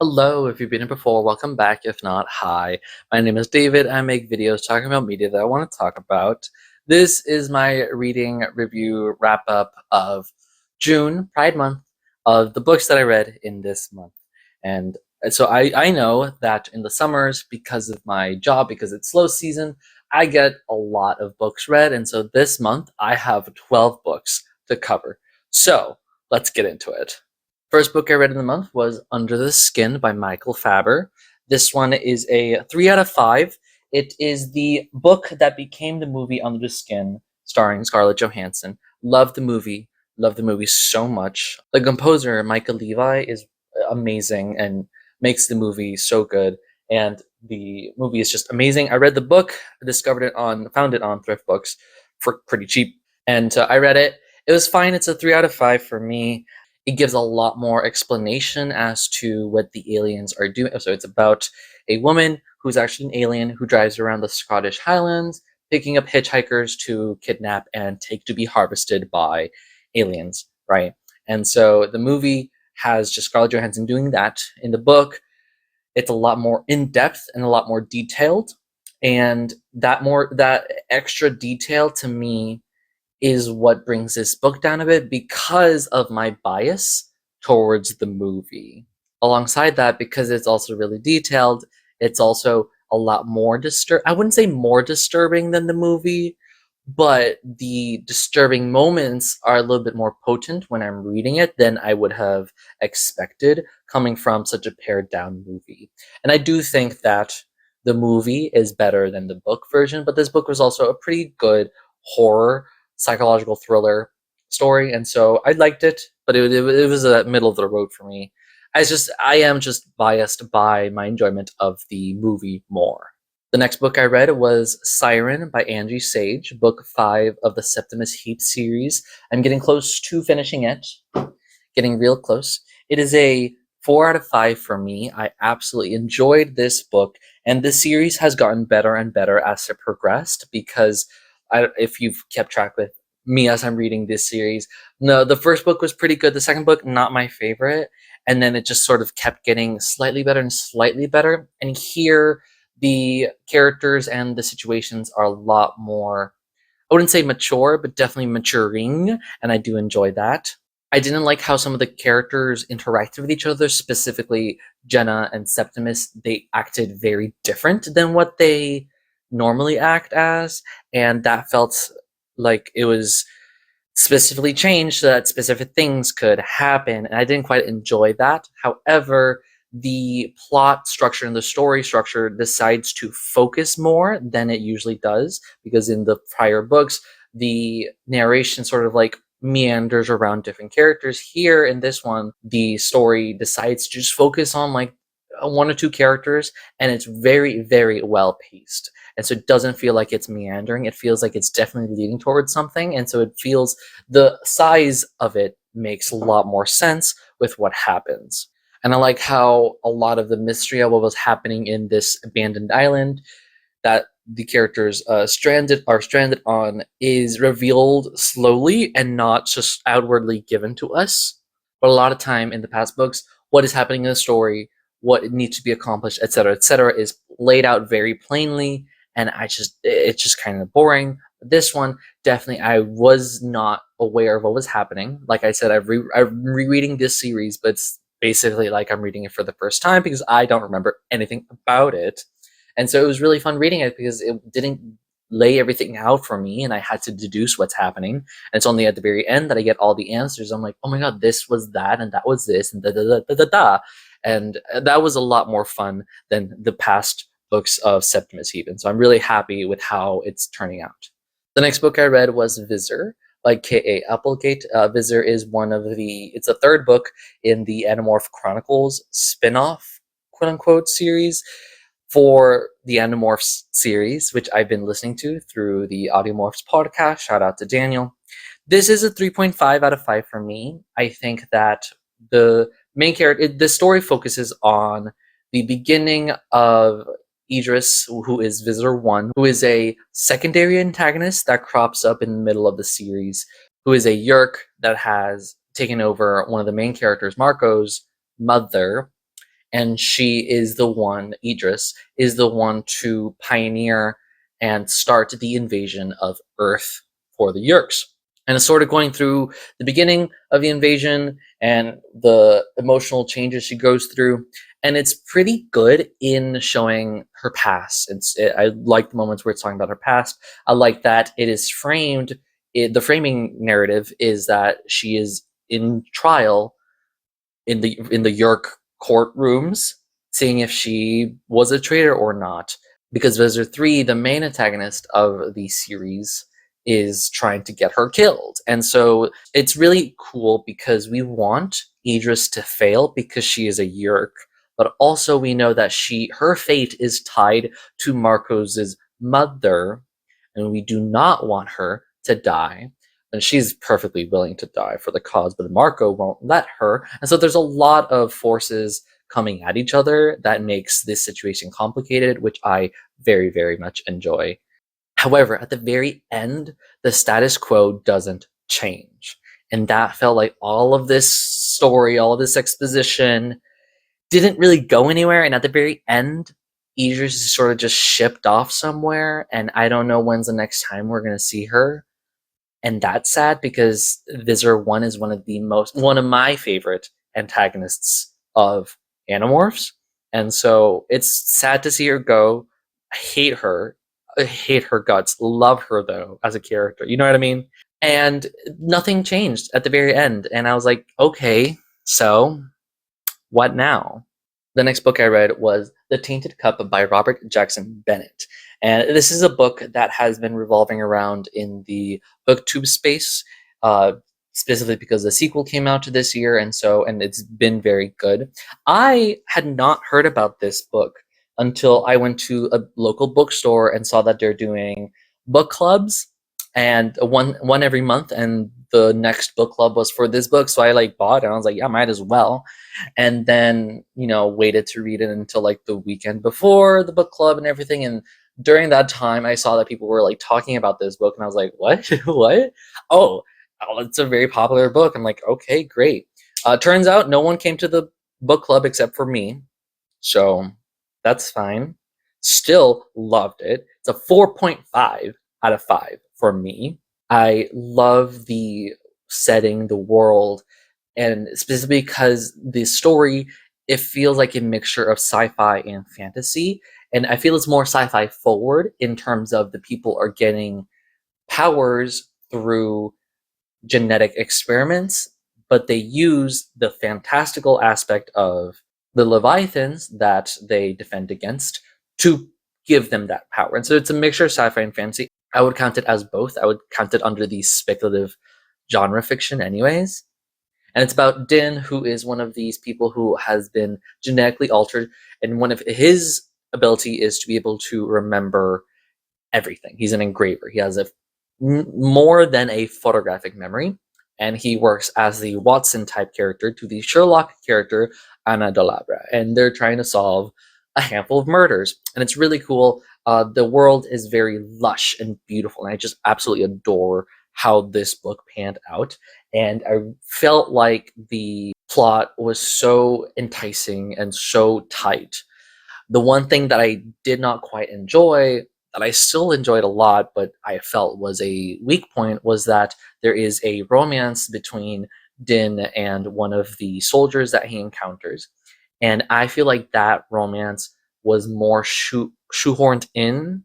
Hello, if you've been here before, welcome back. If not, hi. My name is David. I make videos talking about media that I want to talk about. This is my reading review wrap up of June, Pride Month, of the books that I read in this month. And so I know that in the summers, because of my job, because it's slow season, I get a lot of books read. And so this month, I have 12 books to cover. So let's get into it. First book I read in the month was Under the Skin by Michael Faber. This one is a 3 out of 5. It is the book that became the movie Under the Skin, starring Scarlett Johansson. Love the movie so much. The composer, Micah Levi, is amazing and makes the movie so good. And the movie is just amazing. I read the book, found it on Thrift Books for pretty cheap. And I read it. It was fine. It's a 3 out of 5 for me. It gives a lot more explanation as to what the aliens are doing. So it's about a woman who's actually an alien who drives around the Scottish Highlands, picking up hitchhikers to kidnap and take to be harvested by aliens, right? And so the movie has just Scarlett Johansson doing that. In the book, it's a lot more in-depth and a lot more detailed. And that extra detail to me is what brings this book down a bit because of my bias towards the movie. Alongside that, because it's also really detailed, it's also a lot more I wouldn't say more disturbing than the movie, but the disturbing moments are a little bit more potent when I'm reading it than I would have expected coming from such a pared down movie. And I do think that the movie is better than the book version, but this book was also a pretty good horror psychological thriller story, and so I liked it, but it was a middle of the road for me. I am just biased by my enjoyment of the movie more. The next book I read was Syren by Angie Sage, book 5 of the Septimus Heap series. I'm getting close to finishing it, getting real close. It is a 4 out of 5 for me. I absolutely enjoyed this book, and the series has gotten better and better as it progressed because if you've kept track with me as I'm reading this series, no, the first book was pretty good. The second book, not my favorite. And then it just sort of kept getting slightly better and slightly better. And here, the characters and the situations are a lot more, I wouldn't say mature, but definitely maturing. And I do enjoy that. I didn't like how some of the characters interacted with each other, specifically Jenna and Septimus. They acted very different than what they normally act as, and that felt like it was specifically changed so that specific things could happen, and I didn't quite enjoy that. However, the plot structure and the story structure decides to focus more than it usually does, because in the prior books, the narration sort of like meanders around different characters. Here in this one, the story decides to just focus on like one or two characters, and it's very, very well paced. And so it doesn't feel like it's meandering. It feels like it's definitely leading towards something. And so it feels the size of it makes a lot more sense with what happens. And I like how a lot of the mystery of what was happening in this abandoned island that the characters are stranded on is revealed slowly and not just outwardly given to us. But a lot of time in the past books, what is happening in the story, what needs to be accomplished, etc., is laid out very plainly, and it's just kind of boring. This one, definitely, I was not aware of what was happening. Like I said, I'm rereading this series, but it's basically like I'm reading it for the first time because I don't remember anything about it. And so it was really fun reading it because it didn't lay everything out for me, and I had to deduce what's happening. And it's only at the very end that I get all the answers. I'm like, oh my god, this was that, and that was this, and da da da da da da. And that was a lot more fun than the past books of Septimus Heap. And so I'm really happy with how it's turning out. The next book I read was Visser by K.A. Applegate. Visser is it's the third book in the Animorph Chronicles spin-off, quote-unquote, series for the Animorphs series, which I've been listening to through the Audiomorphs podcast. Shout out to Daniel. This is a 3.5 out of 5 for me. I think that the main character, the story focuses on the beginning of Idris, who is Visser 1, who is a secondary antagonist that crops up in the middle of the series, who is a Yerk that has taken over one of the main characters, Marco's mother, and she is the one, Idris, is the one to pioneer and start the invasion of Earth for the Yeerks. And it's sort of going through the beginning of the invasion and the emotional changes she goes through. And it's pretty good in showing her past. I like the moments where it's talking about her past. I like that it is framed. The framing narrative is that she is in trial in the Yeerk courtrooms, seeing if she was a traitor or not. Because Visser 3, the main antagonist of the series, is trying to get her killed. And so it's really cool because we want Idris to fail because she is a Yeerk, but also we know that her fate is tied to Marcos's mother, and we do not want her to die. And she's perfectly willing to die for the cause, but Marco won't let her. And so there's a lot of forces coming at each other that makes this situation complicated, which I very, very much enjoy. However, at the very end, the status quo doesn't change. And that felt like all of this story, all of this exposition didn't really go anywhere. And at the very end, Idris is sort of just shipped off somewhere. And I don't know when's the next time we're going to see her. And that's sad because Visser 1 is one of my favorite antagonists of Animorphs. And so it's sad to see her go. I hate her. I hate her guts. Love her though as a character. You know what I mean? And nothing changed at the very end. And I was like, okay, so what now? The next book I read was The Tainted Cup by Robert Jackson Bennett. And this is a book that has been revolving around in the booktube space, specifically because the sequel came out this year, and it's been very good. I had not heard about this book until I went to a local bookstore and saw that they're doing book clubs, and one every month, and the next book club was for this book, so I bought it, and I was like, yeah, might as well. And then waited to read it until the weekend before the book club and everything. And during that time, I saw that people were talking about this book, and I was like, what? What? Oh, it's a very popular book. I'm like, okay, great. Turns out no one came to the book club except for me, so that's fine. Still loved it. It's a 4.5 out of 5 for me. I love the setting, the world, and specifically because the story, it feels like a mixture of sci-fi and fantasy. And I feel it's more sci-fi forward in terms of the people are getting powers through genetic experiments, but they use the fantastical aspect of the Leviathans that they defend against to give them that power. And so it's a mixture of sci-fi and fantasy. I would count it as both. I would count it under the speculative genre fiction anyways. And it's about Din, who is one of these people who has been genetically altered, and one of his ability is to be able to remember everything. He's an engraver. He has more than a photographic memory, and he works as the Watson type character to the Sherlock character Ana Delabra, and they're trying to solve a handful of murders, and it's really cool. The world is very lush and beautiful, and I just absolutely adore how this book panned out. And I felt like the plot was so enticing and so tight. The one thing that I did not quite enjoy, that I still enjoyed a lot, but I felt was a weak point, was that there is a romance between Din and one of the soldiers that he encounters. And I feel like that romance was more shoehorned in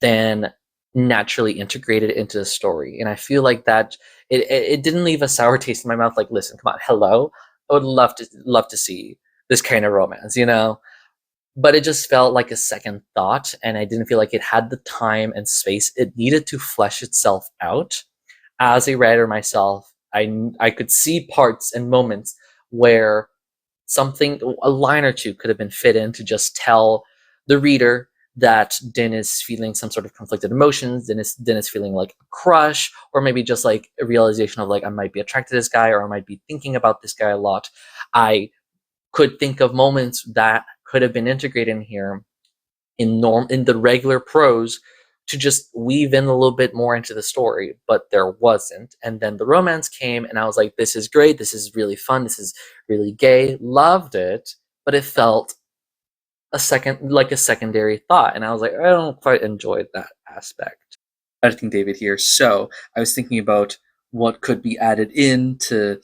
than naturally integrated into the story. And I feel like that it didn't leave a sour taste in my mouth. Like, listen, come on, hello. I would love to see this kind of romance, but it just felt like a second thought, and I didn't feel like it had the time and space it needed to flesh itself out. As a writer myself, I could see parts and moments where a line or two could have been fit in to just tell the reader that Din is feeling some sort of conflicted emotions, Din is feeling like a crush, or maybe just a realization of I might be attracted to this guy, or I might be thinking about this guy a lot. I could think of moments that could have been integrated in here in the regular prose to just weave in a little bit more into the story, but there wasn't. And then the romance came, and I was like, this is great, this is really fun, this is really gay, loved it, but it felt a secondary thought, and I was like, I don't quite enjoy that aspect. Editing David here. So I was thinking about what could be added in to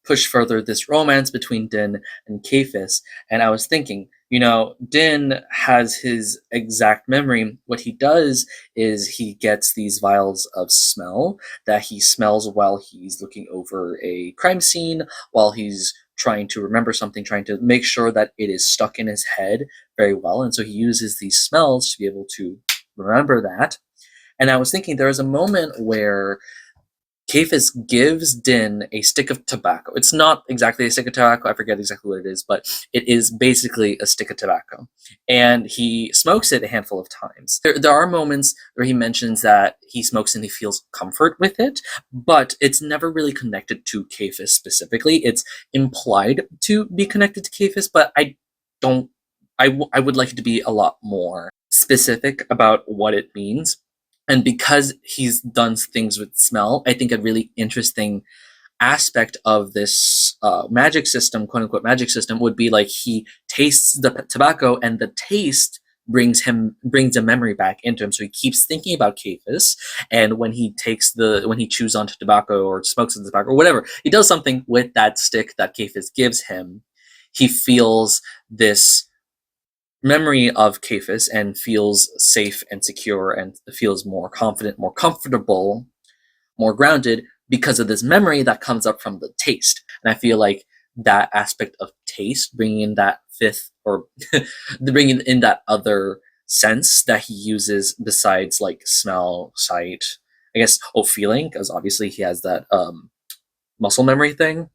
push further this romance between Din and Cephas. And I was thinking, Din has his exact memory. What he does is he gets these vials of smell that he smells while he's looking over a crime scene, while he's trying to remember something, trying to make sure that it is stuck in his head very well. And so he uses these smells to be able to remember that. And I was thinking there is a moment where Cephas gives Din a stick of tobacco. It's not exactly a stick of tobacco. I forget exactly what it is, but it is basically a stick of tobacco. And he smokes it a handful of times. There are moments where he mentions that he smokes and he feels comfort with it, but it's never really connected to Cephas specifically. It's implied to be connected to Cephas, but I would like it to be a lot more specific about what it means. And because he's done things with smell, I think a really interesting aspect of this magic system, quote unquote magic system, would be like he tastes the tobacco, and the taste brings a memory back into him. So he keeps thinking about Cephas, and when he chews onto tobacco or smokes the tobacco or whatever, he does something with that stick that Cephas gives him. He feels this memory of Cephas and feels safe and secure and feels more confident, more comfortable, more grounded because of this memory that comes up from the taste. And I feel like that aspect of taste, bringing in that fifth or bringing in that other sense that he uses besides like smell, sight, I guess, feeling, because obviously he has that muscle memory thing.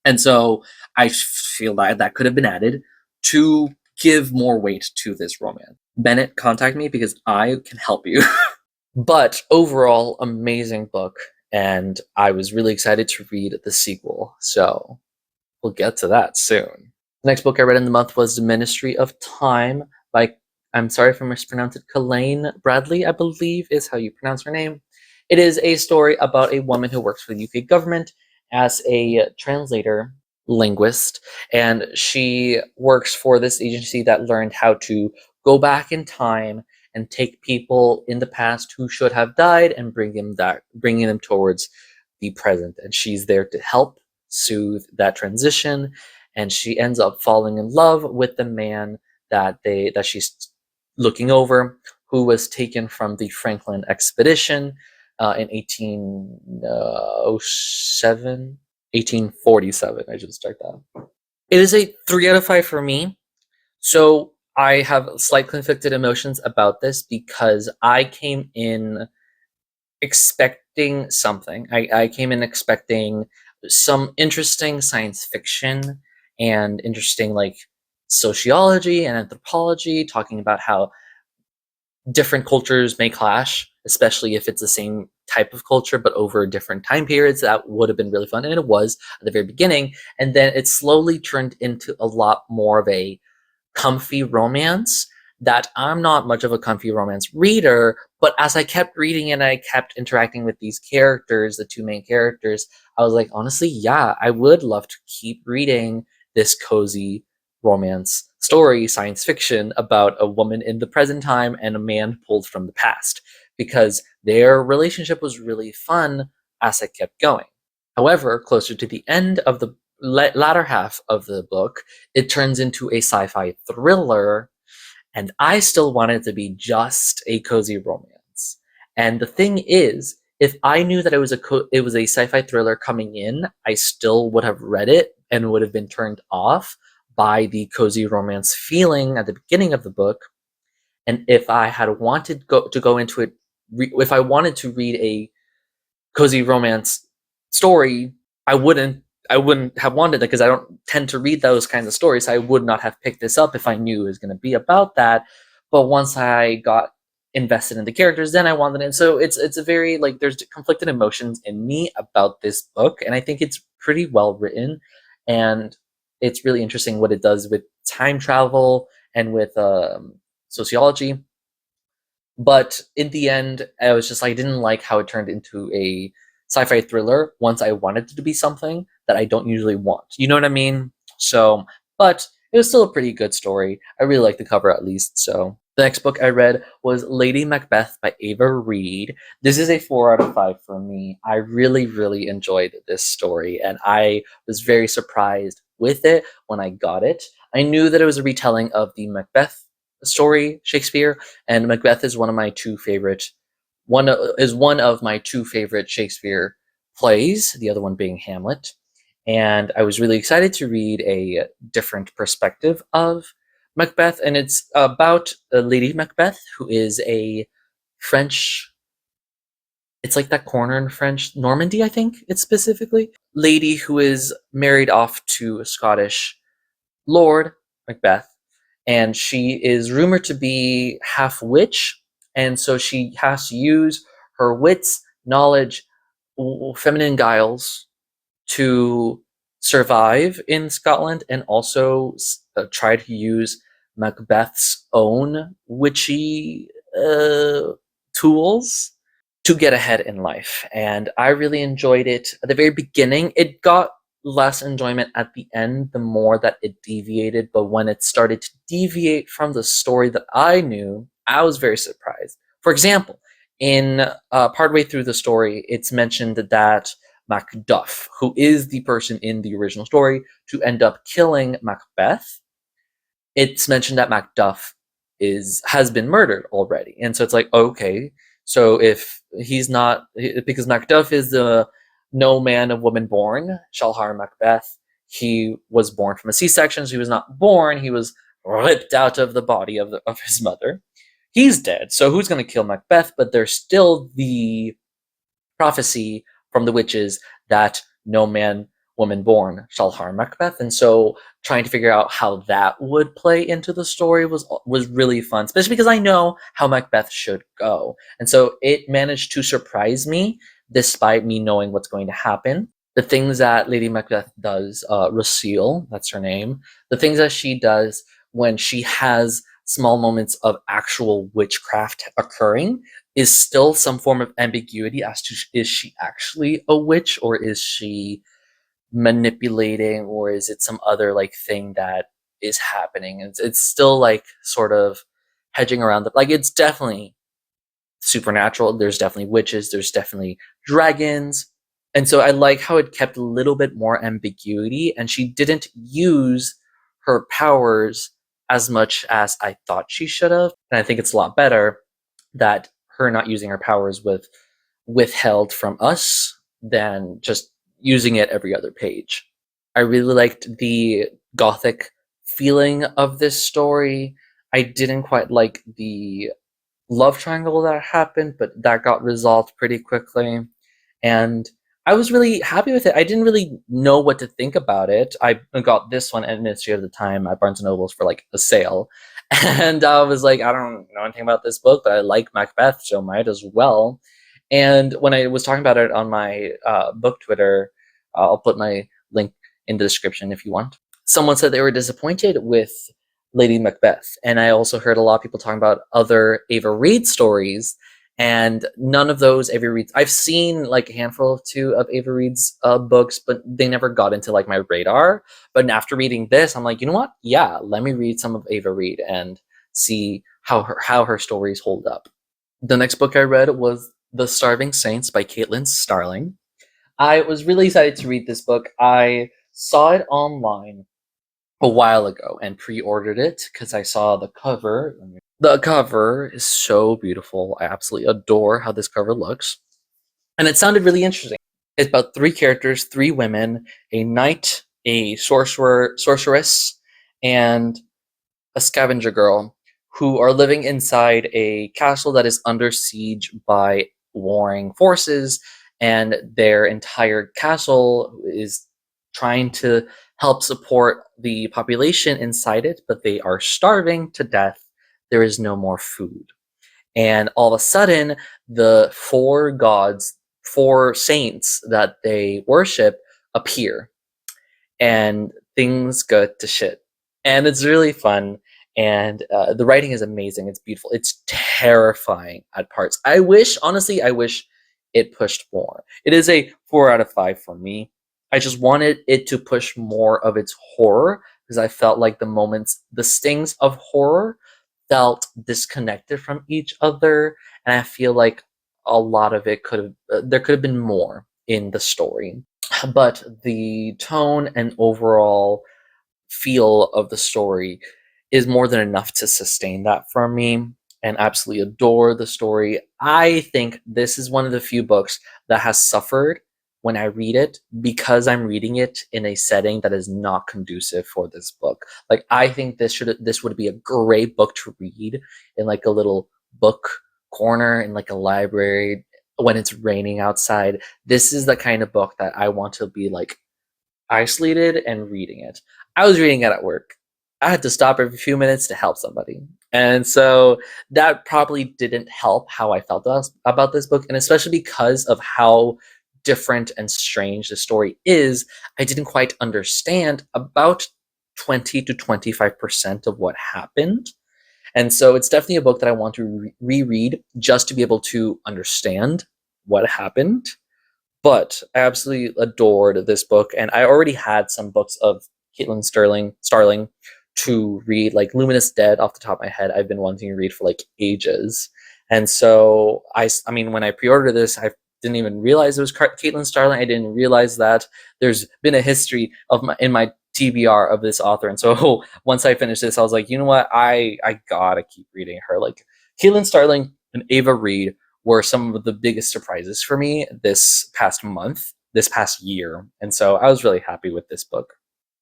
And so I feel that could have been added to give more weight to this romance. Bennett, contact me because I can help you. But overall, amazing book, and I was really excited to read the sequel, so we'll get to that soon. The next book I read in the month was The Ministry of Time by, I'm sorry if I mispronounced it, Kaliane Bradley, I believe is how you pronounce her name. It is a story about a woman who works for the UK government as a translator, linguist, and she works for this agency that learned how to go back in time and take people in the past who should have died and bringing them towards the present. And she's there to help soothe that transition. And she ends up falling in love with the man that she's looking over, who was taken from the Franklin expedition in 1847. I just checked that. It is a 3 out of 5 for me. So I have slight conflicted emotions about this because I came in expecting something. I came in expecting some interesting science fiction and interesting like sociology and anthropology, talking about how different cultures may clash, especially if it's the same type of culture but over different time periods. That would have been really fun, and it was at the very beginning. And then it slowly turned into a lot more of a comfy romance that I'm not much of a comfy romance reader, but as I kept reading and I kept interacting with these characters, the two main characters, I was like, honestly, yeah, I would love to keep reading this cozy romance story, science fiction, about a woman in the present time and a man pulled from the past, because their relationship was really fun as it kept going. However, closer to the end of the latter half of the book, it turns into a sci-fi thriller, and I still want it to be just a cozy romance. And the thing is, if I knew that it was a sci-fi thriller coming in, I still would have read it and would have been turned off by the cozy romance feeling at the beginning of the book. And if I had wanted to go into it, if I wanted to read a cozy romance story, I wouldn't have wanted that, because I don't tend to read those kinds of stories. I would not have picked this up if I knew it was going to be about that. But once I got invested in the characters, then I wanted it. So it's a very like, there's conflicted emotions in me about this book, and I think it's pretty well written, and it's really interesting what it does with time travel and with sociology. But in the end, I was just like, I didn't like how it turned into a sci-fi thriller once I wanted it to be something that I don't usually want. You know what I mean? So, but it was still a pretty good story. I really liked the cover at least. So the next book I read was Lady Macbeth by Ava Reid. This is a 4 out of 5 for me. I really, really enjoyed this story, and I was very surprised with it when I got it. I knew that it was a retelling of the Macbeth story, Shakespeare, and Macbeth is one of my two favorite one of my two favorite Shakespeare plays, the other one being Hamlet. And I was really excited to read a different perspective of Macbeth, and it's about Lady Macbeth, who is a French. It's like that corner in French Normandy, I think it's specifically lady who is married off to a Scottish Lord Macbeth, and she is rumored to be half witch, and so she has to use her wits, knowledge, feminine guiles to survive in Scotland, and also try to use Macbeth's own witchy tools to get ahead in life. And I really enjoyed it at the very beginning. It got less enjoyment at the end the more that it deviated, but when it started to deviate from the story that I knew, I was very surprised. For example, in partway through the story, it's mentioned that Macduff, who is the person in the original story to end up killing Macbeth, it's mentioned that Macduff has been murdered already. And so it's like, okay, so if he's not, because Macduff is the no man of woman born shall harm Macbeth. He was born from a C-section, so he was not born, he was ripped out of the body of his mother. He's dead, so who's going to kill Macbeth? But there's still the prophecy from the witches that no man, woman born shall harm Macbeth. And so trying to figure out how that would play into the story was really fun, especially because I know how Macbeth should go. And so it managed to surprise me despite me knowing what's going to happen. The things that Lady Macbeth does, Lucille, that's her name, the things that she does when she has small moments of actual witchcraft occurring is still some form of ambiguity as to is she actually a witch, or is she manipulating, or is it some other like thing that is happening. It's still like sort of hedging around the, like, it's definitely supernatural, there's definitely witches, there's definitely dragons, and so I like how it kept a little bit more ambiguity, and she didn't use her powers as much as I thought she should have. And I think it's a lot better that her not using her powers withheld from us than just using it every other page. I really liked the gothic feeling of this story. I didn't quite like the love triangle that happened, but that got resolved pretty quickly. And I was really happy with it. I didn't really know what to think about it. I got this one at Ministry of the Time at Barnes & Noble's for like a sale. And I was like, I don't know anything about this book, but I like Macbeth, so might as well. And when I was talking about it on my book Twitter, I'll put my link in the description if you want. Someone said they were disappointed with Lady Macbeth, and I also heard a lot of people talking about other Ava Reid stories, and none of those Ava Reid's. I've seen like a handful of two of Ava Reid's books, but they never got into like my radar. But after reading this, I'm like, you know what? Yeah, let me read some of Ava Reid and see how her stories hold up. The next book I read was The Starving Saints by Caitlin Starling. I was really excited to read this book. I saw it online a while ago and pre-ordered it because I saw the cover. The cover is so beautiful. I absolutely adore how this cover looks. And it sounded really interesting. It's about 3 characters, 3 women, a knight, a sorceress, and a scavenger girl who are living inside a castle that is under siege by warring forces, and their entire castle is trying to help support the population inside it, but they are starving to death. There is no more food. And all of a sudden, the 4 gods, 4 saints that they worship appear, and things go to shit. And it's really fun, and the writing is amazing. It's beautiful. It's terrifying at parts. Honestly, I wish it pushed more. It is a 4 out of 5 for me. I just wanted it to push more of its horror, because I felt like the stings of horror felt disconnected from each other, and I feel like a lot of it there could have been more in the story. But the tone and overall feel of the story is more than enough to sustain that for me, and absolutely adore the story. I think this is one of the few books that has suffered when I read it because I'm reading it in a setting that is not conducive for this book. Like, I think this would be a great book to read in like a little book corner in like a library when it's raining outside. This is the kind of book that I want to be like isolated and reading it. I was reading it at work. I had to stop every few minutes to help somebody. And so that probably didn't help how I felt about this book. And especially because of how different and strange the story is, I didn't quite understand about 20 to 25% of what happened. And so it's definitely a book that I want to reread just to be able to understand what happened. But I absolutely adored this book, and I already had some books of Caitlin Starling to read, like Luminous Dead off the top of my head. I've been wanting to read for like ages, and so I mean, when I pre-ordered this, I didn't even realize it was Caitlin Starling. I didn't realize that there's been a history of in my TBR of this author, and so once I finished this, I was like, you know what, I gotta keep reading her. Like Caitlin Starling and Ava Reid were some of the biggest surprises for me this past month, this past year. And so I was really happy with this book.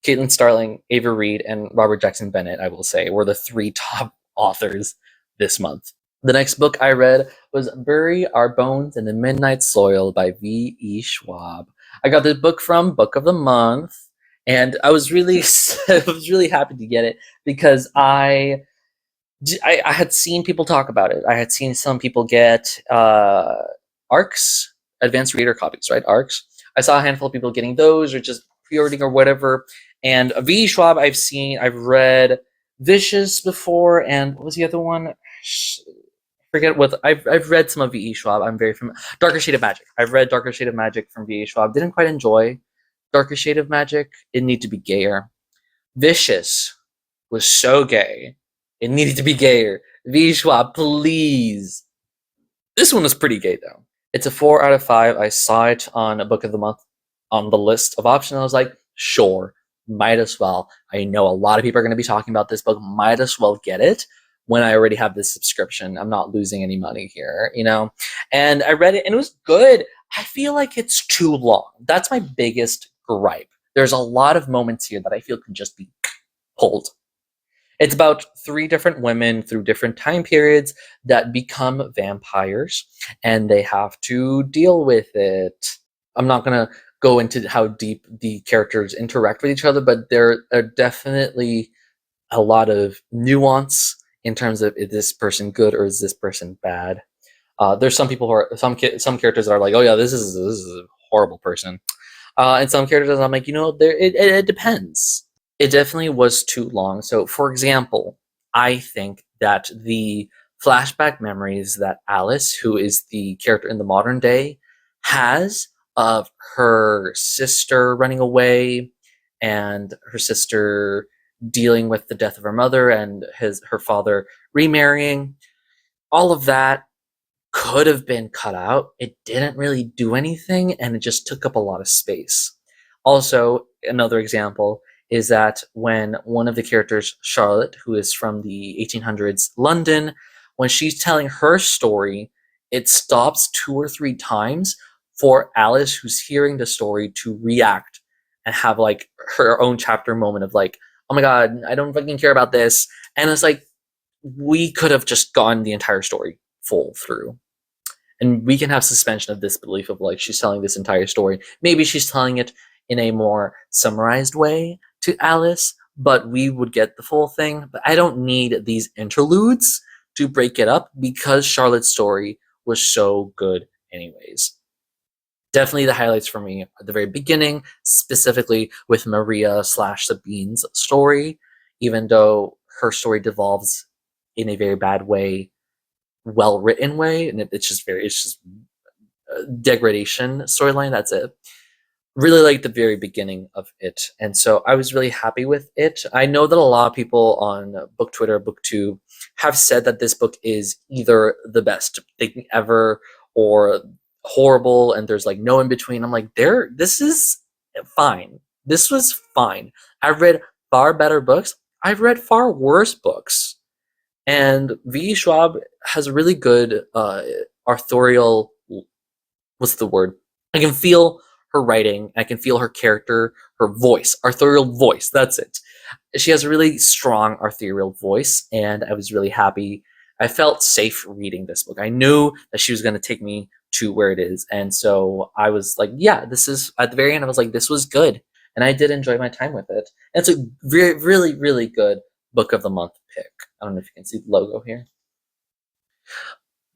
Caitlin Starling, Ava Reid, and Robert Jackson Bennett, I will say, were the three top authors this month. The next book I read was Bury Our Bones in the Midnight Soil by V.E. Schwab. I got this book from Book of the Month, and I was really happy to get it because I had seen people talk about it. I had seen some people get ARCs, advanced reader copies, right? ARCs. I saw a handful of people getting those or just pre-ordering or whatever. And V. Schwab, I've read Vicious before, and what was the other one? Forget what I've read some of V.E. Schwab. I'm very familiar. Darker Shade of Magic. I've read Darker Shade of Magic from V.E. Schwab. Didn't quite enjoy Darker Shade of Magic. It needed to be gayer. Vicious was so gay. It needed to be gayer. V. Schwab, please. This one was pretty gay, though. It's a 4 out of 5. I saw it on a Book of the Month on the list of options. I was like, sure, might as well. I know a lot of people are going to be talking about this book. Might as well get it when I already have this subscription. I'm not losing any money here, you know? And I read it, and it was good. I feel like it's too long. That's my biggest gripe. There's a lot of moments here that I feel can just be pulled. It's about 3 different women through different time periods that become vampires, and they have to deal with it. I'm not going to go into how deep the characters interact with each other, but there are definitely a lot of nuance in terms of, is this person good or is this person bad? There's some people who are some characters that are like, oh yeah, this is a horrible person, and some characters I'm like, you know, it depends. It definitely was too long. So, for example, I think that the flashback memories that Alice, who is the character in the modern day, has of her sister running away and her sister dealing with the death of her mother and her father remarrying, all of that could have been cut out. It didn't really do anything, and it just took up a lot of space. Also, another example is that when one of the characters, Charlotte, who is from the 1800s London, when she's telling her story, it stops 2 or 3 times for Alice, who's hearing the story, to react and have like her own chapter moment of like, oh my god, I don't fucking care about this. And it's like, we could have just gone the entire story full through. And we can have suspension of disbelief of like, she's telling this entire story. Maybe she's telling it in a more summarized way to Alice, but we would get the full thing. But I don't need these interludes to break it up because Charlotte's story was so good anyways. Definitely the highlights for me at the very beginning, specifically with Maria / Sabine's story, even though her story devolves in a very bad way, well-written way, and it's just degradation storyline, that's it. really liked the very beginning of it, and so I was really happy with it. I know that a lot of people on book Twitter, booktube, have said that this book is either the best thing ever or horrible, and there's like no in between. I'm like, this is fine. This was fine. I've read far better books. I've read far worse books, and V. Schwab has a really good authorial. What's the word? I can feel her writing. I can feel her character, her voice, arthurial voice. That's it. She has a really strong arthurial voice, and I was really happy. I felt safe reading this book. I knew that she was going to take me to where it is, and so I was like, yeah, this is, at the very end, I was like, this was good, and I did enjoy my time with it. And it's a really, really good book of the month pick. I don't know if you can see the logo here.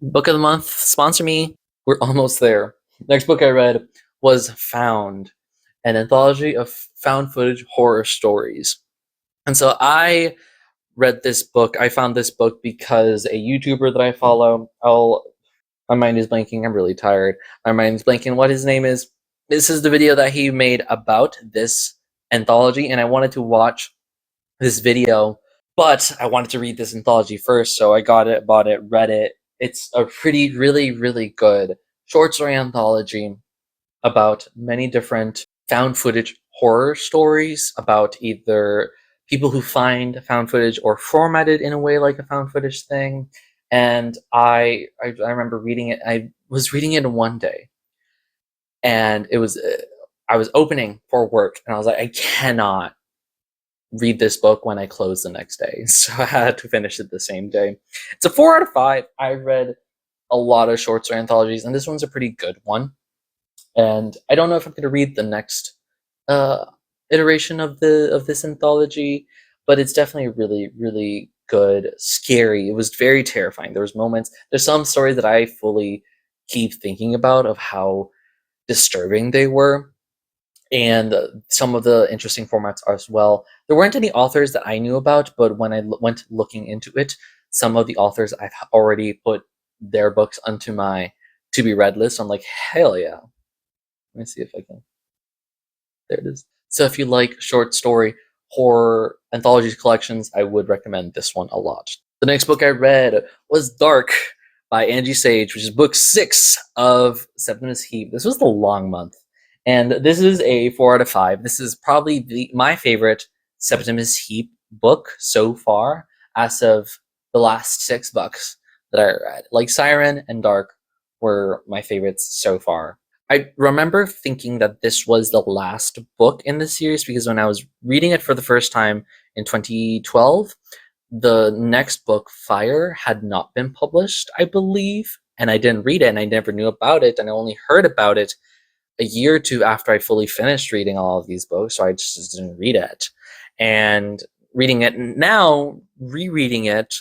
Book of the month, sponsor me. We're almost there. Next book I read was Found, an anthology of found footage horror stories. And so I read this book. I found this book because a YouTuber that I follow, my mind is blanking. I'm really tired. My mind's blanking what his name is. This is the video that he made about this anthology, and I wanted to watch this video, but I wanted to read this anthology first, so I got it, bought it, read it. It's a pretty, really, really good short story anthology about many different found footage horror stories about either people who find found footage or formatted in a way like a found footage thing. And I remember reading it. I was reading it in one day, and it was I was opening for work, and I was like, I cannot read this book when I close the next day, so I had to finish it the same day. It's a 4 out of 5. I read a lot of short story anthologies, and this one's a pretty good one. And I don't know if I'm going to read the next uh, iteration of this anthology, but it's definitely really, really good. Scary. It was very terrifying. There was moments. There's some stories that I fully keep thinking about of how disturbing they were, and some of the interesting formats as well. There weren't any authors that I knew about, but when I went looking into it, some of the authors I've already put their books onto my to be read list. I'm like, hell yeah. Let me see if I can. There it is. So if you like short story horror anthologies collections, I would recommend this one a lot. The next book I read was Darke by Angie Sage, which is book 6 of Septimus Heap. This was the long month, and this is a 4 out of 5. This is probably my favorite Septimus Heap book so far, as of the last 6 books that I read. Like Syren and Darke were my favorites so far. I remember thinking that this was the last book in the series because when I was reading it for the first time in 2012, the next book, Fire, had not been published, I believe, and I didn't read it, and I never knew about it, and I only heard about it a year or two after I fully finished reading all of these books, so I just didn't read it. And reading it now, rereading it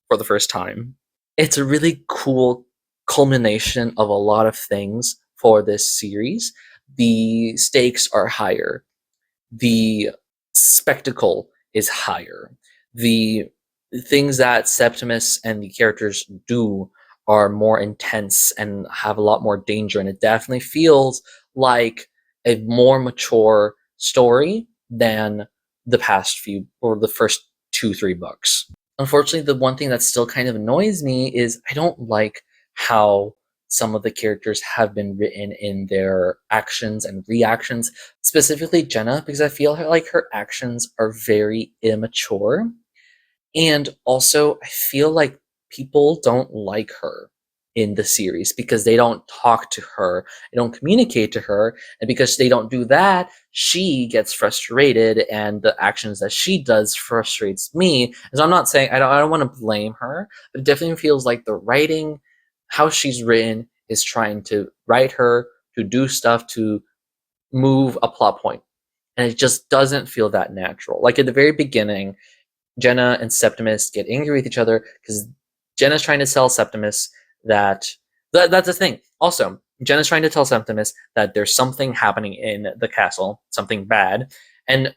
for the first time, it's a really cool culmination of a lot of things for this series. The stakes are higher. The spectacle is higher. The things that Septimus and the characters do are more intense and have a lot more danger, and it definitely feels like a more mature story than the past few or the first 2-3 books. Unfortunately, the one thing that still kind of annoys me is I don't like how some of the characters have been written in their actions and reactions, specifically Jenna, because I feel like her actions are very immature. And also, I feel like people don't like her in the series because they don't talk to her, they don't communicate to her, and because they don't do that, she gets frustrated, and the actions that she does frustrates me. So I'm not saying I don't want to blame her, but it definitely feels like the writing, how she's written, is trying to write her to do stuff to move a plot point, and it just doesn't feel that natural. Like at the very beginning, Jenna and Septimus get angry with each other because Jenna's trying to tell Septimus that's the thing. Also, Jenna's trying to tell Septimus that there's something happening in the castle, something bad, and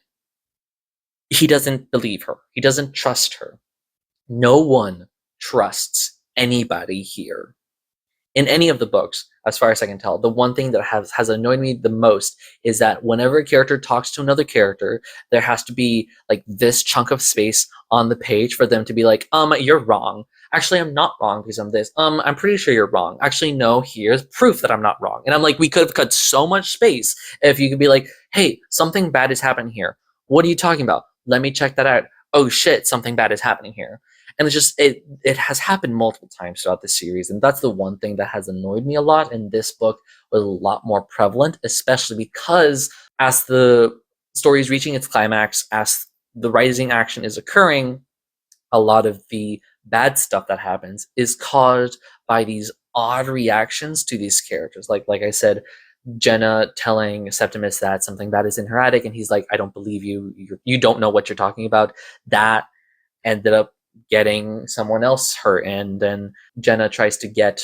he doesn't believe her. He doesn't trust her. No one trusts anybody here. in any of the books, as far as I can tell, the one thing that has annoyed me the most is that whenever a character talks to another character, there has to be like this chunk of space on the page for them to be like, you're wrong. Actually, I'm not wrong because I'm this. I'm pretty sure you're wrong. Actually, no, here's proof that I'm not wrong. And I'm like, we could have cut so much space if you could be like, hey, something bad is happening here. What are you talking about? Let me check that out. Oh shit, something bad is happening here. And it's just it has happened multiple times throughout the series, and that's the one thing that has annoyed me a lot. And this book was a lot more prevalent, especially because as the story is reaching its climax, as the rising action is occurring, a lot of the bad stuff that happens is caused by these odd reactions to these characters. Like I said, Jenna telling Septimus that something bad is in her attic, and he's like, I don't believe you. You don't know what you're talking about. That ended up getting someone else hurt, and then Jenna tries to get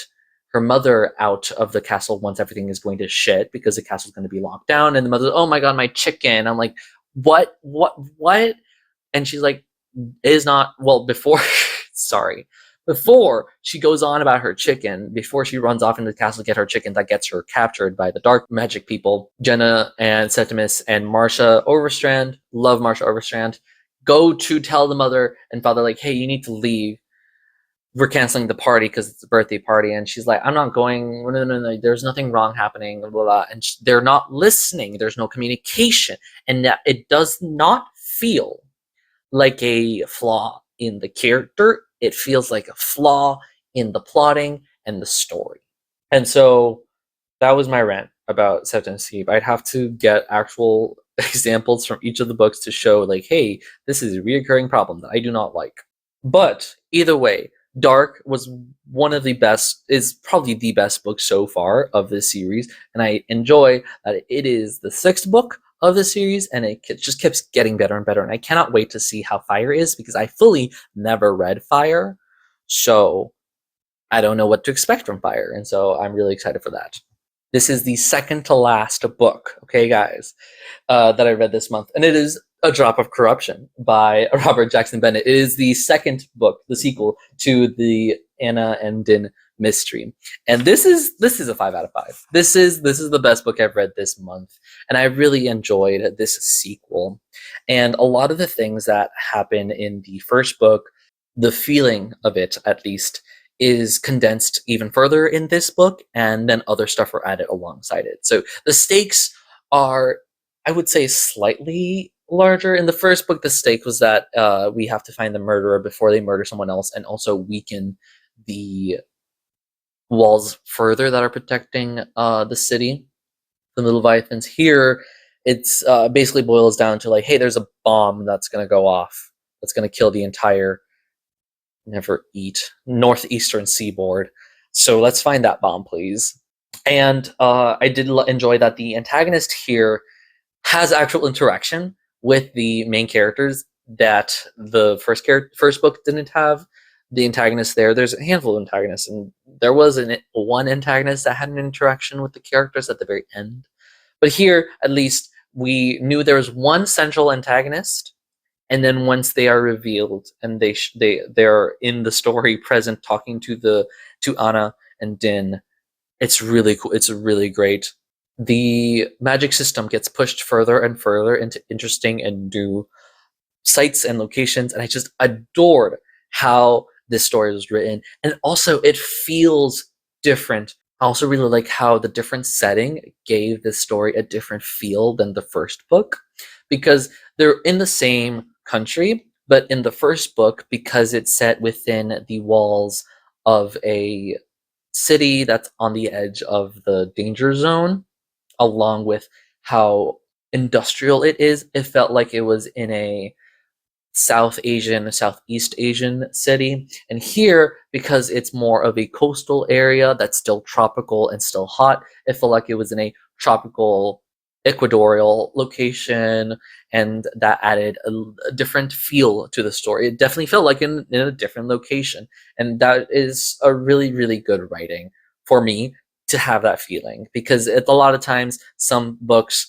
her mother out of the castle once everything is going to shit because the castle's going to be locked down, and the mother's, oh my god, my chicken. I'm like, what? And she's like, it is not, well, before sorry, before she goes on about her chicken, before she runs off into the castle to get her chicken that gets her captured by the dark magic people, Jenna and Septimus and Marcia Overstrand, love Marcia Overstrand, go to tell the mother and father, like, hey, you need to leave. We're canceling the party because it's a birthday party. And she's like, I'm not going. No. There's nothing wrong happening. Blah, blah, blah. And they're not listening. There's no communication. And that it does not feel like a flaw in the character. It feels like a flaw in the plotting and the story. And so that was my rant about Septimus Heap. I'd have to get actual examples from each of the books to show, like, hey, this is a reoccurring problem that I do not like. But either way, Darke was one of the best, is probably the best book so far of this series, and I enjoy that it is the 6th book of the series, and it just keeps getting better and better, and I cannot wait to see how Fire is, because I fully never read Fire, so I don't know what to expect from Fire, and so I'm really excited for that. This is the second to last book, okay, guys, that I read this month, and it is A Drop of Corruption by Robert Jackson Bennett. It is the second book, the sequel to the Anna and Din mystery, and this is a 5 out of 5. This is the best book I've read this month, and I really enjoyed this sequel. And a lot of the things that happen in the first book, the feeling of it at least, is condensed even further in this book, and then other stuff are added alongside it. So the stakes are, I would say, slightly larger. In the first book, the stake was that we have to find the murderer before they murder someone else, and also weaken the walls further that are protecting the city from the Leviathans. Here, it's basically boils down to, like, hey, there's a bomb that's going to go off, that's going to kill the entire northeastern seaboard. So let's find that bomb, please. And I did enjoy that the antagonist here has actual interaction with the main characters that the first book didn't have. The antagonist there's a handful of antagonists, and there was one antagonist that had an interaction with the characters at the very end. But here, at least, we knew there was one central antagonist, and then once they are revealed and they're in the story present talking to Anna and Din, it's really cool. It's really great. The magic system gets pushed further and further into interesting and new sites and locations, and I just adored how this story was written. And also, it feels different. I also really like how the different setting gave this story a different feel than the first book, because they're in the same country, but in the first book, because it's set within the walls of a city that's on the edge of the danger zone, along with how industrial it is, it felt like it was in a Southeast Asian city. And here, because it's more of a coastal area that's still tropical and still hot, it felt like it was in a tropical equatorial location, and that added a different feel to the story. It definitely felt like in a different location, and that is a really, really good writing for me to have that feeling, because a lot of times some books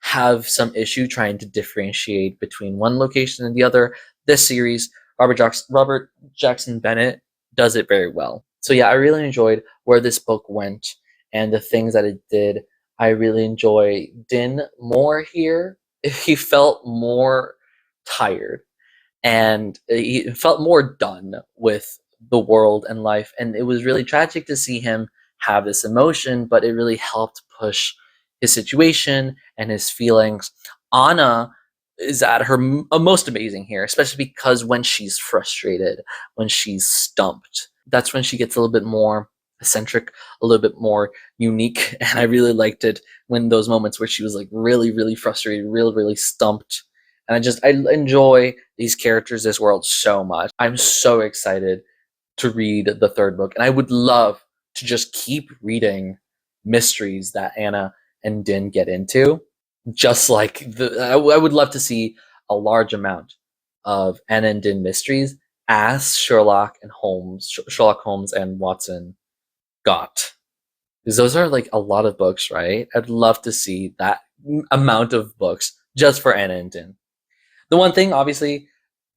have some issue trying to differentiate between one location and the other. This series, Robert Jackson Bennett does it very well. So yeah, I really enjoyed where this book went and the things that it did. I really enjoy Din more here. He felt more tired and he felt more done with the world and life. And it was really tragic to see him have this emotion, but it really helped push his situation and his feelings. Anna is at her most amazing here, especially because when she's frustrated, when she's stumped, that's when she gets a little bit more eccentric, a little bit more unique. And I really liked it when those moments where she was like really, really frustrated, really, really stumped. And I enjoy these characters, this world so much. I'm so excited to read the third book, and I would love to just keep reading mysteries that Anna and Din get into. Just like I would love to see a large amount of Anna and Din mysteries as Sherlock Holmes and Watson got. Because those are like a lot of books, right? I'd love to see that amount of books just for Anna and Din. The one thing, obviously,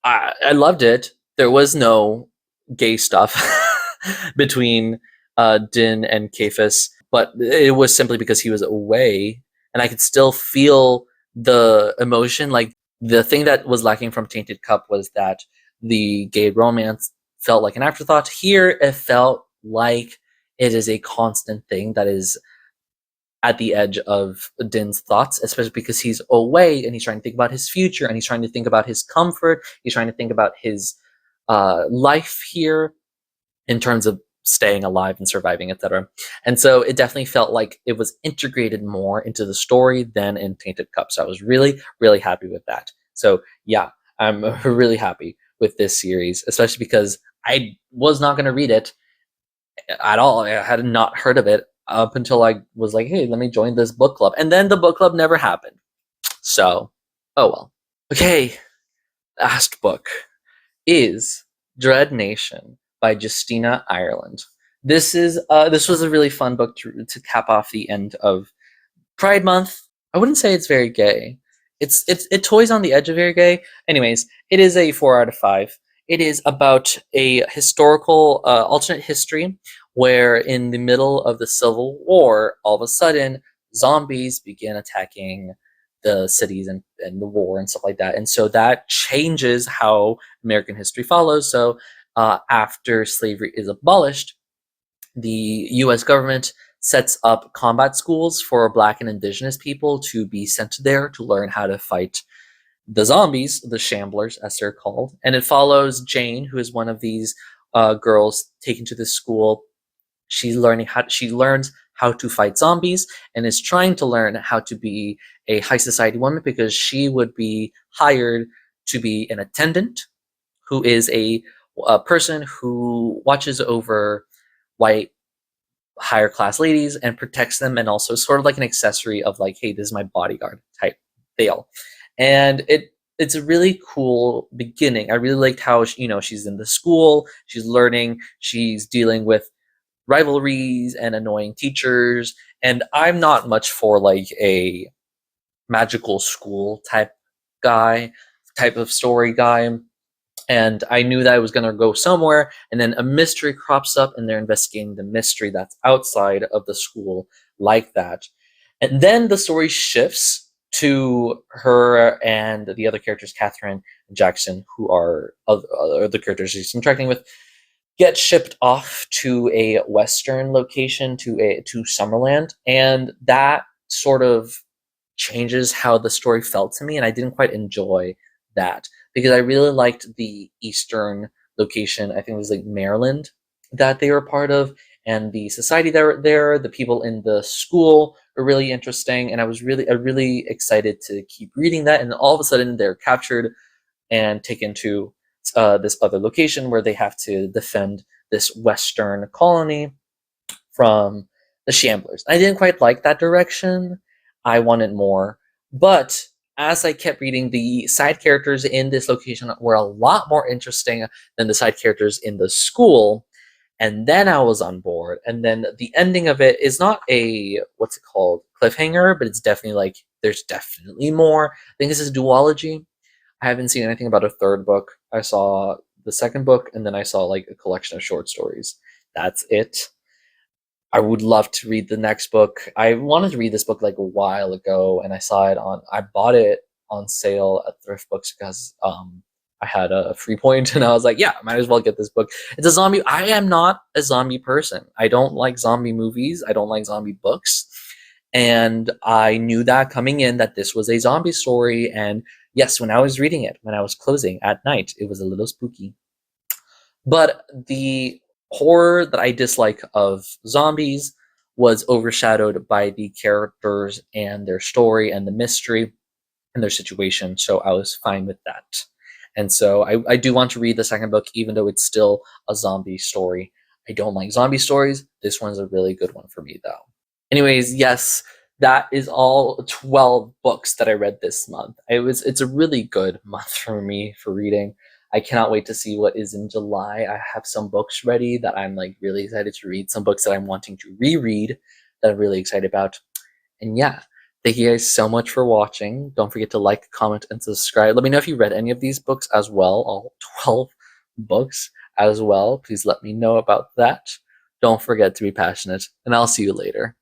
I loved it. There was no gay stuff between Din and Kafis, but it was simply because he was away, and I could still feel the emotion. Like the thing that was lacking from Tainted Cup was that the gay romance felt like an afterthought. Here, it felt like it is a constant thing that is at the edge of Din's thoughts, especially because he's away and he's trying to think about his future and he's trying to think about his comfort. He's trying to think about his life here in terms of staying alive and surviving, etc. And so it definitely felt like it was integrated more into the story than in Tainted Cup. So I was really, really happy with that. So yeah, I'm really happy with this series, especially because I was not going to read it at all. I had not heard of it up until I was like, hey, let me join this book club. And then the book club never happened. So, oh well. Okay, last book is Dread Nation by Justina Ireland. This was a really fun book to cap off the end of Pride Month. I wouldn't say it's very gay. It toys on the edge of very gay. Anyways, it is a 4 out of 5. It is about a historical alternate history where in the middle of the Civil War, all of a sudden, zombies begin attacking the cities and the war and stuff like that. And so that changes how American history follows. So after slavery is abolished, the US government sets up combat schools for Black and Indigenous people to be sent there to learn how to fight the zombies, the shamblers, as they're called. And it follows Jane, who is one of these girls taken to this school. She learns how to fight zombies and is trying to learn how to be a high society woman because she would be hired to be an attendant, who is a person who watches over white higher class ladies and protects them, and also sort of like an accessory of like, hey, this is my bodyguard type deal. And it's a really cool beginning. I really liked how she's in the school, she's learning, she's dealing with rivalries and annoying teachers, and I'm not much for like a magical school type of story guy. And I knew that I was going to go somewhere, and then a mystery crops up, and they're investigating the mystery that's outside of the school like that. And then the story shifts to her and the other characters, Catherine and Jackson, who are other characters she's interacting with, get shipped off to a western location, to Summerland, and that sort of changes how the story felt to me, and I didn't quite enjoy that because I really liked the eastern location. I think it was like Maryland that they were part of, and the society that were there, the people in the school were really interesting, and I was really excited to keep reading that. And all of a sudden, they're captured and taken to this other location where they have to defend this western colony from the Shamblers. I didn't quite like that direction. I wanted more, but as I kept reading, the side characters in this location were a lot more interesting than the side characters in the school. And then I was on board. And then the ending of it is not a, what's it called, cliffhanger, but it's definitely like, there's definitely more. I think this is a duology. I haven't seen anything about a third book. I saw the second book, and then I saw like a collection of short stories that's it. I would love to read the next book. I wanted to read this book like a while ago, and I bought it on sale at thrift books because I had a free point, and I was like, yeah, might as well get this book. It's a zombie. I am not a zombie person. I don't like zombie movies. I don't like zombie books. And I knew that coming in that this was a zombie story. And yes, when I was reading it, when I was closing at night, it was a little spooky. But the horror that I dislike of zombies was overshadowed by the characters and their story and the mystery and their situation. So I was fine with that. And so I do want to read the second book, even though it's still a zombie story. I don't like zombie stories. This one's a really good one for me, though. Anyways, yes, that is all 12 books that I read this month. It's a really good month for me for reading. I cannot wait to see what is in July. I have some books ready that I'm like really excited to read, some books that I'm wanting to reread that I'm really excited about. And yeah, thank you guys so much for watching. Don't forget to like, comment, and subscribe. Let me know if you read any of these books as well, all 12 books as well. Please let me know about that. Don't forget to be passionate, and I'll see you later.